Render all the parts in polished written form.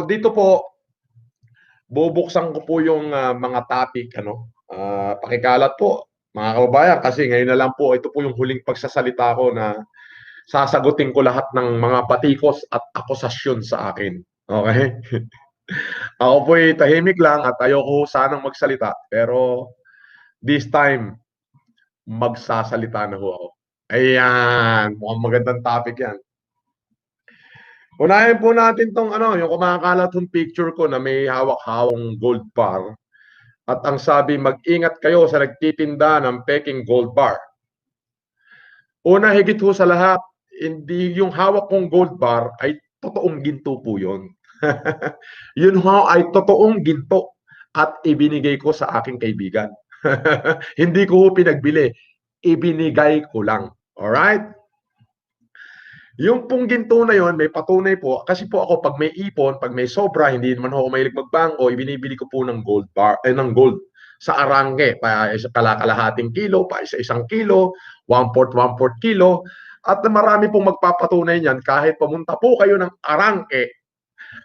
dito po, bubuksan ko po yung mga topic, pakikalat po, mga kababayan, kasi ngayon na lang po, ito po yung huling pagsasalita ko na sasagutin ko lahat ng mga batikos at akusasyon sa akin. Okay? Ako po'y tahimik lang at ayoko sanang magsalita, pero this time, magsasalita na ho ako. Ayan, mukhang magandang topic yan. Unahin po natin tong yung kumakalat yung picture ko na may hawak-hawang gold bar. At ang sabi, mag-ingat kayo sa nagtitinda ng peking gold bar. Una, higit ho sa lahat, hindi yung hawak kong gold bar ay totoong ginto po yun. Yun ho ay totoong ginto at ibinigay ko sa aking kaibigan. Hindi ko ho pinagbili, ibinigay ko lang. Alright? Yung pong ginto na yon may patunay po kasi po ako pag may ipon, pag may sobra, hindi naman ako mahilig magbangko, ibinibili ko po ng gold bar, ng gold sa arangke, pa isa kalakalahating kilo, pa isa isang kilo, 1/4 kilo, at marami pong magpapatunay niyan kahit pumunta po kayo ng arangke,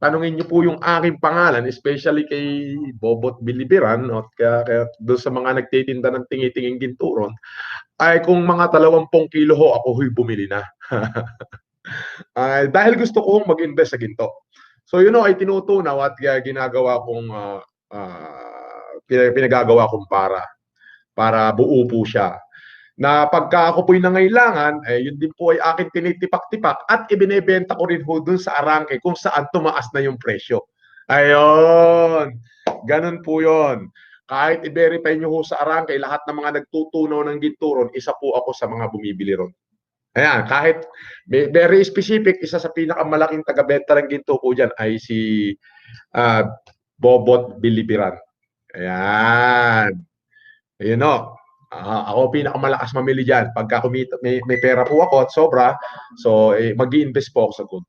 tanungin niyo po yung aking pangalan, especially kay Bobot Bilibiran, at kaya doon sa mga nagtitinda ng tingi-tinging ginturon, ay kung mga 20 kilo ho, ako ho'y bumili na. Dahil gusto kong mag-invest sa ginto. So yun ay tinutunaw at ginagawa kong pinagagawa kong para buo po siya. Na pagka ako po'y nangailangan, yun din po ay akin tinitipak-tipak at ibinebenta ko rin po dun sa arangke kung saan tumaas na yung presyo. Ayun, ganun po yun. Kahit i-verify nyo ho sa arangke, lahat ng mga nagtutunaw ng ginturon, isa po ako sa mga bumibili ron. Ayan, kahit very specific, isa sa pinakamalaking taga-benta ng ginto ko dyan ay si Bobot Bilibiran. Ayan. Ayun o. Ako pinakamalakas mamili dyan. Pagka kumita, may pera po ako at sobra, so mag-i-invest po ako sa gold.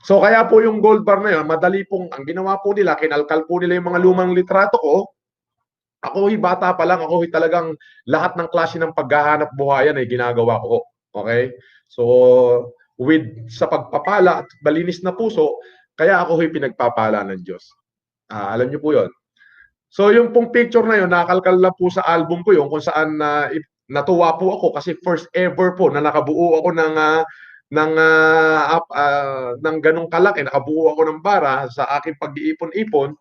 So kaya po yung gold bar na yun, madali pong, ang ginawa po nila, kinalkal po nila yung mga lumang litrato ko. Ako bata pa lang, ako talagang lahat ng klase ng paghahanap buhayan ay ginagawa ko. Okay? So, sa pagpapala at malinis na puso, kaya ako pinagpapala ng Diyos. Alam niyo po yon. So, yung pong picture na yun, nakalkal lang po sa album ko yun kung saan natuwa po ako kasi first ever po na nakabuo ako ng ganong kalaki, nakabuo ako ng bara sa aking pag-iipon-ipon,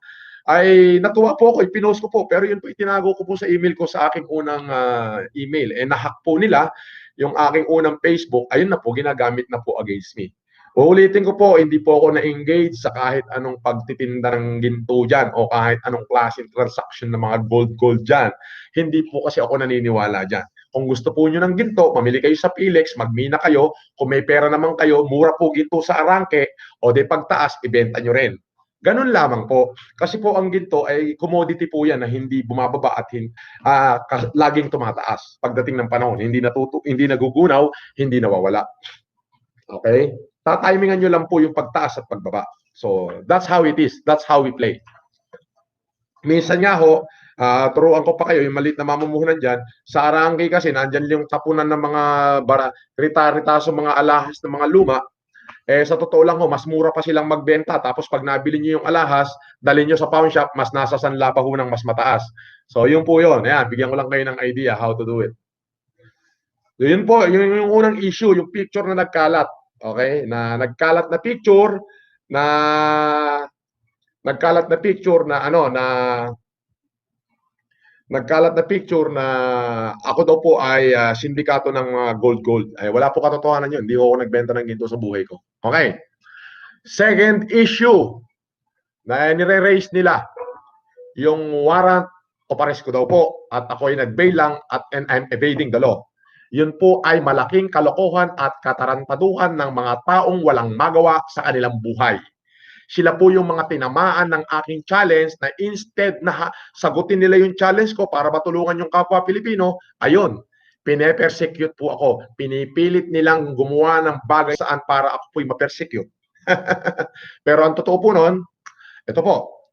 ay natuwa po ako, ipinost ko po, pero yun po itinago ko po sa email ko sa aking unang email. Nahack po nila yung aking unang Facebook, ayun na po, ginagamit na po against me. Uulitin ko po, hindi po ako na-engage sa kahit anong pagtitinda ng ginto dyan o kahit anong klaseng transaction ng mga gold dyan. Hindi po kasi ako naniniwala dyan. Kung gusto po nyo ng ginto, mamili kayo sa Pilex, magmina kayo. Kung may pera naman kayo, mura po ginto sa arangke, o de pagtaas, ibenta nyo rin. Ganun lamang po. Kasi po ang ginto ay commodity po yan na hindi bumababa at laging tumataas pagdating ng panahon. Hindi nagugunaw, hindi nawawala. Okay? Tatimingan nyo lang po yung pagtaas at pagbaba. So, that's how it is. That's how we play. Minsan nga ho, turuan ko pa kayo, yung maliit na mamumuhunan dyan, sa arangke kasi, nandyan yung tapunan ng mga rita-ritaso, mga alahas ng mga luma, sa totoo lang ho, mas mura pa silang magbenta. Tapos pag nabili nyo yung alahas, dalhin nyo sa pawn shop, mas nasa sanla pa ho ng mas mataas. So, yun po yun. Ayan, bigyan ko lang kayo ng idea how to do it. So, yun po, yung unang issue, yung picture na nagkalat. Okay? Na nagkalat na picture na nagkalat na picture na ako daw po ay sindikato ng gold. Ay, wala po katotohanan yun. Hindi ako nagbenta ng ginto sa buhay ko. Okay. Second issue na nire-raise nila, yung warrant of arrest ko daw po at ako ay nag-bail lang and I'm evading the law. Yun po ay malaking kalokohan at katarantaduhan ng mga taong walang magawa sa kanilang buhay. Sila po yung mga tinamaan ng aking challenge na instead na sagutin nila yung challenge ko para matulungan yung kapwa Pilipino, ayun, pine-persecute po ako. Pinipilit nilang gumawa ng bagay saan para ako po'y ma-persecute. Pero ang totoo po nun, ito po,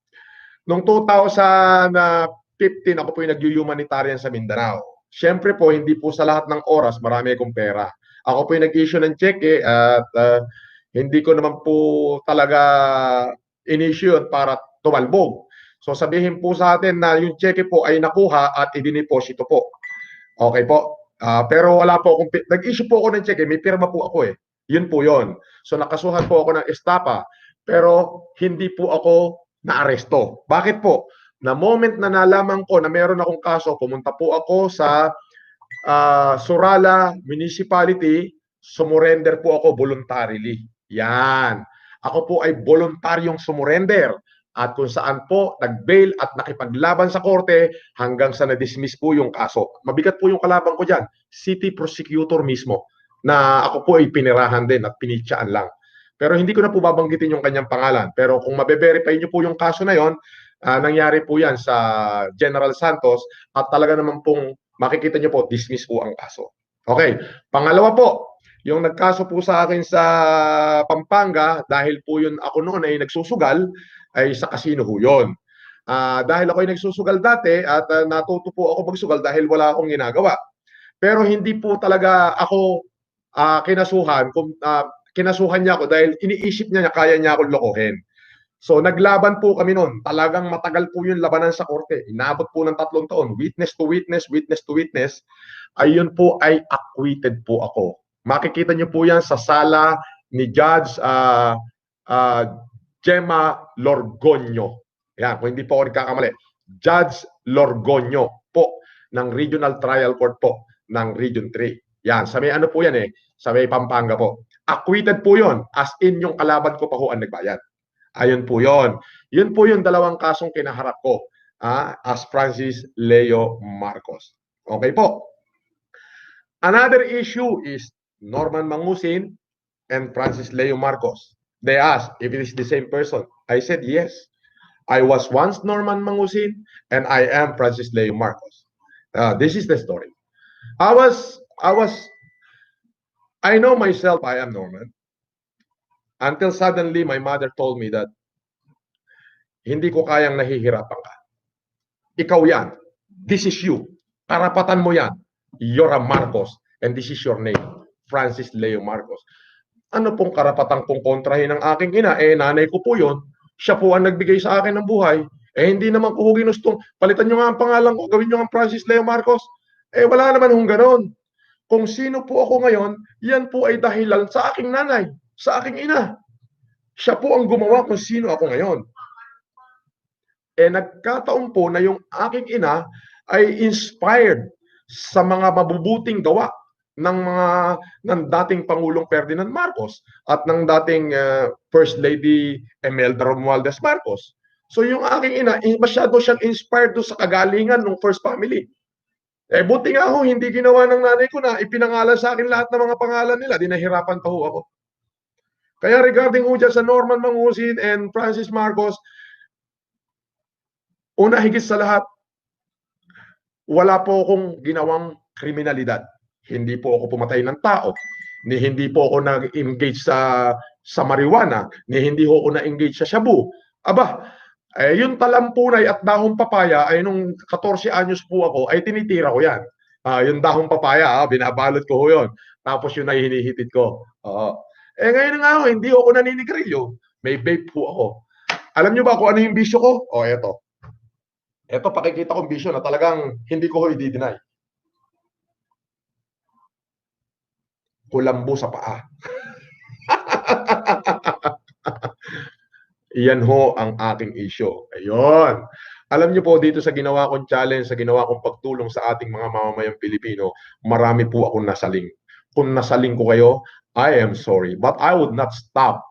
noong 2015 ako po'y nag-humanitarian sa Mindanao. Siyempre po, hindi po sa lahat ng oras marami akong pera. Ako po'y nag-issue ng cheque at hindi ko naman po talaga in-issue yun para tumalbog. So sabihin po sa atin na yung cheque po ay nakuha at idiniposito po. Okay po. Pero wala po akong, nag-issue po ako ng cheque, may pirma po ako eh. Yun po yun. So nakasuhan po ako ng estapa, pero hindi po ako naaresto. Bakit po? Na moment na nalaman ko na meron akong kaso, pumunta po ako sa Surala Municipality, sumurrender po ako voluntarily. Yan. Ako po ay voluntaryong sumurrender at kung saan po nag-bail at nakipaglaban sa korte hanggang sa na-dismiss po yung kaso. Mabigat po yung kalaban ko dyan, city prosecutor mismo, na ako po ay pinirahan din at pinitsaan lang. Pero hindi ko na po babanggitin yung kanyang pangalan. Pero kung mabe-verify nyo po yung kaso na yon, nangyari po yan sa General Santos at talaga naman pong makikita nyo po, dismiss po ang kaso. Okay, pangalawa po, yung nagkaso po sa akin sa Pampanga, dahil po yun ako noon ay nagsusugal, ay sa casino ho yun. Dahil ako ay nagsusugal dati at natuto po ako magsugal dahil wala akong ginagawa. Pero hindi po talaga ako kinasuhan, kinasuhan niya ako dahil iniisip niya kaya niya akong lokohin. So naglaban po kami noon. Talagang matagal po yung labanan sa korte. Inabot po ng 3 taon. Witness to witness, witness to witness. Ayun po ay acquitted po ako. Makikita niyo po yan sa sala ni Judge Gemma Lorgonyo. Yan, kung hindi po ako nagkakamali. Judge Lorgonyo po ng Regional Trial Court po ng Region 3. Yan, sa may ano po yan eh, sa may Pampanga po. Acquitted po yon, as in yung kalaban ko pa ho ang nagbayad. Ayun po yon. Yun po yung dalawang kasong kinaharap ko as Francis Leo Marcos. Okay po. Another issue is Norman Mangusin and Francis Leo Marcos. They asked if it is the same person. I said yes. I was once Norman Mangusin and I am Francis Leo Marcos. This is the story. I know myself I am Norman. Until suddenly, my mother told me that hindi ko kayang nahihirapan ka. Ikaw yan. This is you. Karapatan mo yan. You're a Marcos and this is your name. Francis Leo Marcos. Ano pong karapatan kong kontrahin ng aking ina? Nanay ko po yun. Siya po ang nagbigay sa akin ng buhay. Hindi naman ko ginustong palitan nyo nga ang pangalan ko, gawin nyo nga Francis Leo Marcos. Wala naman hong ganon. Kung sino po ako ngayon, yan po ay dahilan sa aking nanay, sa aking ina. Siya po ang gumawa kung sino ako ngayon. Nagkataon po na yung aking ina ay inspired sa mga mabubuting gawa ng dating Pangulong Ferdinand Marcos at ng dating First Lady Imelda Romualdez Marcos. So yung aking ina, masyado siyang inspired sa kagalingan ng First Family. Buti nga ho, hindi ginawa ng nanay ko na ipinangalan sa akin lahat ng mga pangalan nila. Di nahirapan pa ho ako. Kaya regarding ho dyan sa Norman Mangusin and Francis Marcos, una higit sa lahat, wala po akong ginawang kriminalidad. Hindi po ako pumatay ng tao, ni hindi po ako nag-engage sa marijuana, ni hindi po ako na-engage sa shabu. Aba, yung talampunay at dahong papaya ay nung 14 anyos po ako ay tinitira ko yan. Yung dahong papaya, binabalot ko ho yun. Tapos yun ay hinihitid ko. Ngayon nga ho, hindi ako naninigarilyo. May vape po ako. Alam nyo ba kung ano yung bisyo ko? Eto. Ito, pakikita kong bisyo na talagang hindi ko ho i-deny. Kulambo sa paa. Iyan ho ang aking issue. Ayun. Alam niyo po dito sa ginawa kong challenge, sa ginawa kong pagtulong sa ating mga mamamayang Pilipino, marami po akong nasaling. Kung nasaling ko kayo, I am sorry. But I would not stop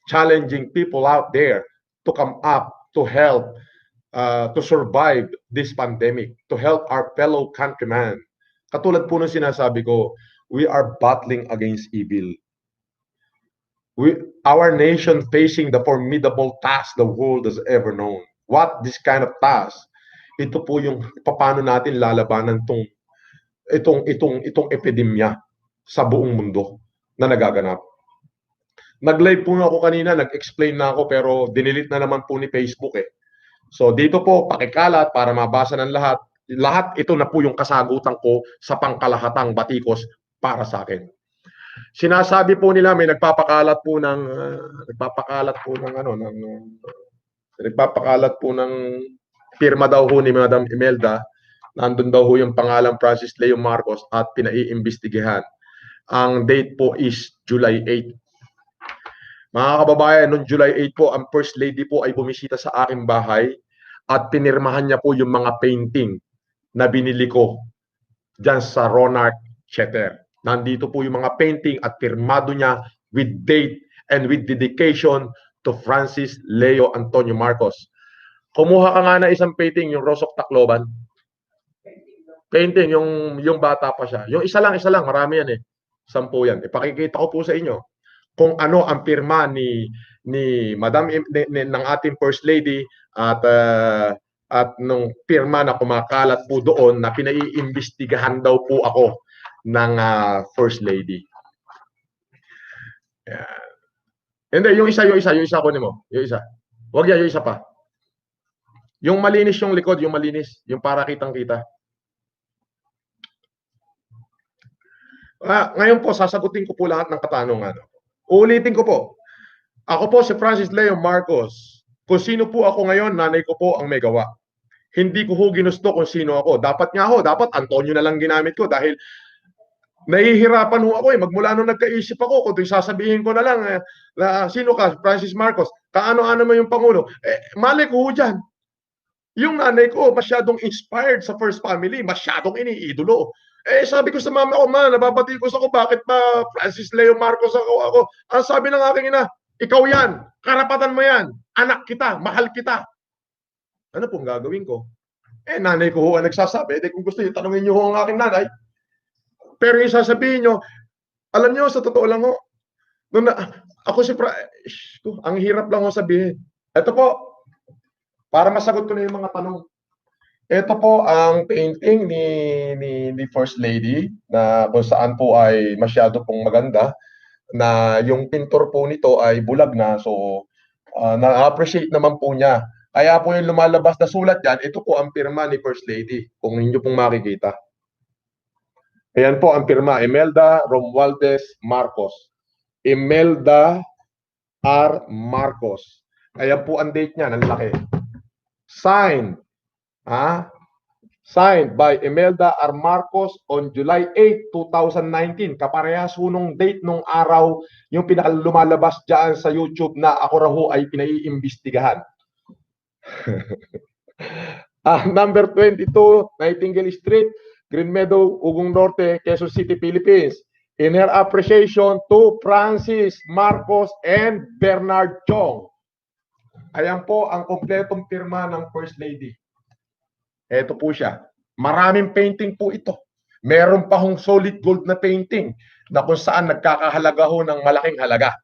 challenging people out there to come up, to help, to survive this pandemic, to help our fellow countrymen. Katulad po ng sinasabi ko, we are battling against evil. Our nation facing the formidable task the world has ever known. What this kind of task? Ito po yung paano natin lalabanan itong epidemya sa buong mundo na nagaganap. Nag-live po ako kanina, nag-explain na ako pero dinilit na naman po ni Facebook eh. So dito po pakikalat para mabasa ng lahat. Lahat ito na po yung kasagutan ko sa pangkalahatang batikos para sa akin. Sinasabi po nila may nagpapakalat po ng Nagpapakalat po ng pirma daw ho ni Madam Imelda, nandun daw ho yung pangalan Francis Leo Marcos at pinaiimbestigahan. Ang date po is July 8. Mga kababayan, noong July 8 po, ang First Lady po ay bumisita sa aking bahay at pinirmahan niya po yung mga painting na binili ko dyan sa Ronald Cheter. Nandito po yung mga painting at pirmado niya with date and with dedication to Francis Leo Antonio Marcos. Kumuha ka nga na isang painting, yung Rosok Tacloban. Painting, yung bata pa siya. Yung isa lang, marami yan eh. 10 yan. Ipakikita ko po sa inyo kung ano ang pirma ni Madam ng ating First Lady at nung pirma na kumakalat po doon na pinaiimbestigahan daw po ako ng First Lady. Yan. Hindi, yung isa kunin mo. Yung isa. Huwag yan, yung isa pa. Yung malinis yung likod, yung malinis. Yung para kitang-kita. Ngayon po, sasagutin ko po lahat ng katanungan. Ulitin ko po. Ako po si Francis Leo Marcos. Kung sino po ako ngayon, nanay ko po ang may gawa. Hindi ko ho ginusto kung sino ako. Dapat Antonio na lang ginamit ko dahil nahihirapan ho ako eh. Magmula nung nagkaisip ako, kung sasabihin ko na lang, sino ka, Francis Marcos, kaano-ano mo yung Pangulo. Mali ko ho dyan. Yung nanay ko, masyadong inspired sa First Family, masyadong iniidolo. Sabi ko sa mama ko, nababatikos ako, bakit ba Francis Leo Marcos ako? Ang sabi ng aking ina, ikaw yan, karapatan mo yan, anak kita, mahal kita. Ano pong gagawin ko? Nanay ko ho ang nagsasabi, kung gusto nyo, tanungin nyo ho ang aking nanay. Pero yung sasabihin nyo, alam nyo, sa totoo lang ho, ako ang hirap lang ho sabihin. Ito po, para masagot ko na yung mga tanong. Ito po ang painting ni First Lady na kung saan po ay masyado pong maganda na yung pintor po nito ay bulag na, so na-appreciate naman po niya. Kaya po yung lumalabas na sulat yan, ito po ang pirma ni First Lady kung ninyo pong makikita. Ayan po ang pirma, Imelda Romualdez Marcos. Imelda R. Marcos. Ayan po ang date niya, ang laki. Signed. Signed by Imelda R. Marcos on July 8, 2019. Kaparehas nung date nung araw yung lumalabas dyan sa YouTube na ako raw ay pinaiimbestigahan. Number 22, Nightingale Street, Green Meadow, Ugong Norte, Quezon City, Philippines. In her appreciation to Francis Marcos and Bernard Chong. Ayan po ang kompletong pirma ng First Lady. Ito po siya. Maraming painting po ito. Meron pa hong solid gold na painting na kung saan nagkakahalaga ho ng malaking halaga.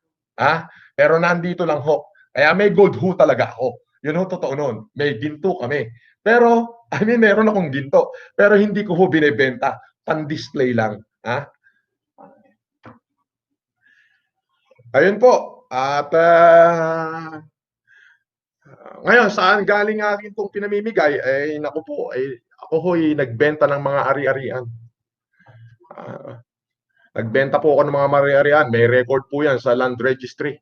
Pero nandito lang ho. Kaya may gold ho talaga ako. Yun ho, totoo nun. May ginto kami. Pero, meron akong ginto. Pero hindi ko ho binibenta. Pan-display lang. Ayun po. At ngayon, saan galing akin itong pinamimigay? Naku po, ako ho'y nagbenta ng mga ari-arian. Nagbenta po ako ng mga ari-arian. May record po yan sa Land Registry.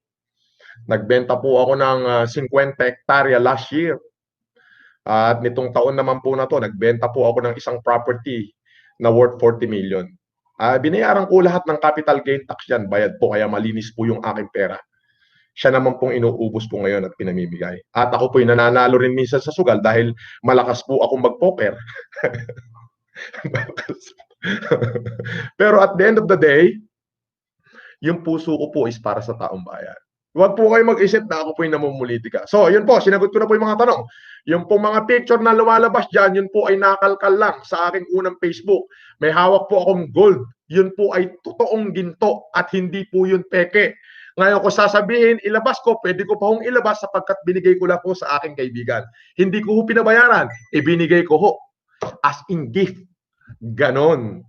Nagbenta po ako ng 50 hektarya last year. At nitong taon naman po na to, nagbenta po ako ng isang property na worth 40 million. Binayaran ko lahat ng capital gain tax yan. Bayad po, kaya malinis po yung aking pera. Siya naman pong inuubos po ngayon at pinamimigay. At ako po'y nananalo rin minsan sa sugal dahil malakas po akong mag-poker. Pero at the end of the day, yung puso ko po is para sa taong bayan. Huwag po kayo mag-isip na ako po'y namumulitika. So, yun po, sinagot ko na po yung mga tanong. Yung po mga picture na lumalabas dyan, yun po ay nakalkal lang sa aking unang Facebook. May hawak po akong gold. Yun po ay totoong ginto at hindi po yun peke. Ngayon ko sasabihin, ilabas ko, pwede ko pa hong ilabas sapagkat binigay ko lang po sa aking kaibigan. Hindi ko ho pinabayaran, ibinigay ko ho as in gift. Ganon.